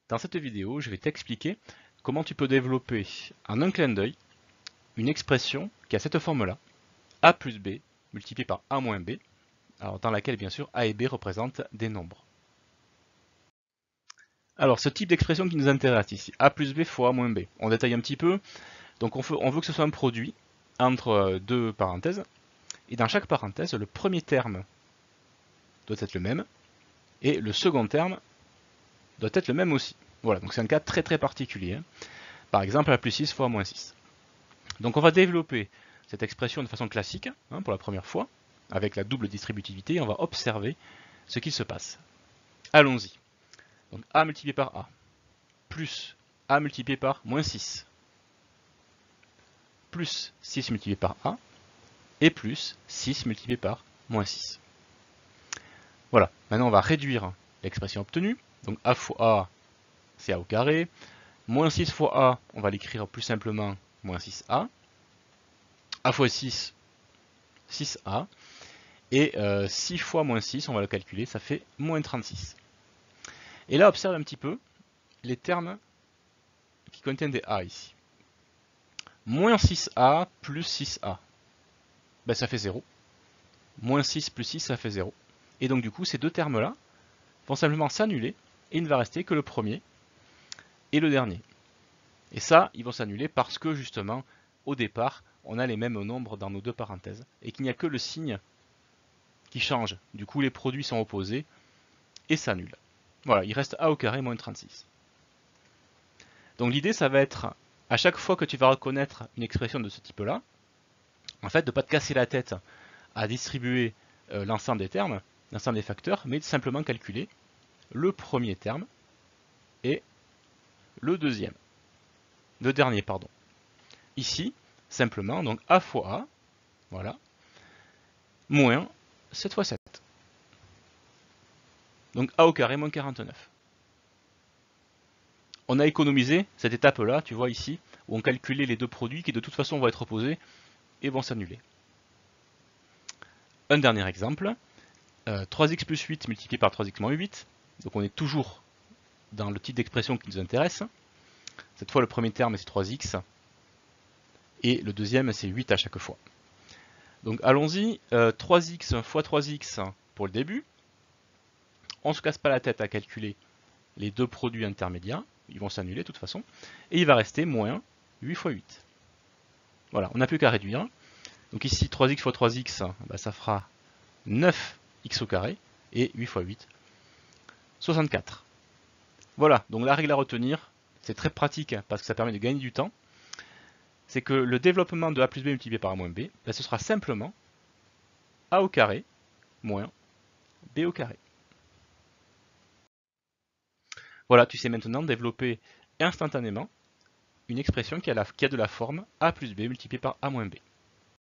Dans cette vidéo, je vais t'expliquer comment tu peux développer en un clin d'œil une expression qui a cette forme-là, a plus b multiplié par a moins b, alors dans laquelle bien sûr a et b représentent des nombres. Alors ce type d'expression qui nous intéresse ici, a plus b fois a moins b, on détaille un petit peu, donc on veut que ce soit un produit entre deux parenthèses, et dans chaque parenthèse, le premier terme doit être le même, et le second terme doit être le même aussi. Voilà, donc c'est un cas très particulier. Par exemple, a plus 6 fois a moins 6. Donc on va développer cette expression de façon classique, pour la première fois, avec la double distributivité, et on va observer ce qui se passe. Allons-y. Donc a multiplié par a, plus a multiplié par moins 6, plus 6 multiplié par a, et plus 6 multiplié par moins 6. Voilà, maintenant on va réduire l'expression obtenue. Donc a fois a, c'est a au carré. Moins 6 fois a, on va l'écrire plus simplement moins 6a. A fois 6, 6a. Et 6 fois moins 6, on va le calculer, ça fait moins 36. Et là, observe un petit peu les termes qui contiennent des a ici. Moins 6a plus 6a, ben, ça fait 0. Moins 6 plus 6, ça fait 0. Et donc du coup, ces deux termes-là vont simplement s'annuler, et il ne va rester que le premier et le dernier. Et ça, ils vont s'annuler parce que justement, au départ, on a les mêmes nombres dans nos deux parenthèses, et qu'il n'y a que le signe qui change. Du coup, les produits sont opposés et s'annulent. Voilà, il reste a au carré moins 36. Donc l'idée, ça va être, à chaque fois que tu vas reconnaître une expression de ce type-là, en fait, de ne pas te casser la tête à distribuer l'ensemble des termes, l'ensemble des facteurs, mais de simplement calculer le premier terme et le deuxième. Le dernier, pardon. Ici, simplement, donc a fois a, voilà, moins 7 fois 7. Donc a au carré moins 49. On a économisé cette étape-là, tu vois ici, où on calculait les deux produits qui de toute façon vont être opposés et vont s'annuler. Un dernier exemple, 3x plus 8 multiplié par 3x moins 8, donc on est toujours dans le type d'expression qui nous intéresse. Cette fois le premier terme c'est 3x, et le deuxième c'est 8 à chaque fois. Donc allons-y, 3x fois 3x pour le début, on ne se casse pas la tête à calculer les deux produits intermédiaires, ils vont s'annuler de toute façon, et il va rester moins 8 fois 8. Voilà, on n'a plus qu'à réduire. Donc ici 3x fois 3x, bah, ça fera 9x au carré, et 8 fois 8, 64. Voilà, donc la règle à retenir, c'est très pratique parce que ça permet de gagner du temps, c'est que le développement de a plus b multiplié par a moins b, bah, ce sera simplement a au carré moins b au carré. Voilà, tu sais maintenant développer instantanément une expression qui a de la forme a plus b multiplié par a moins b.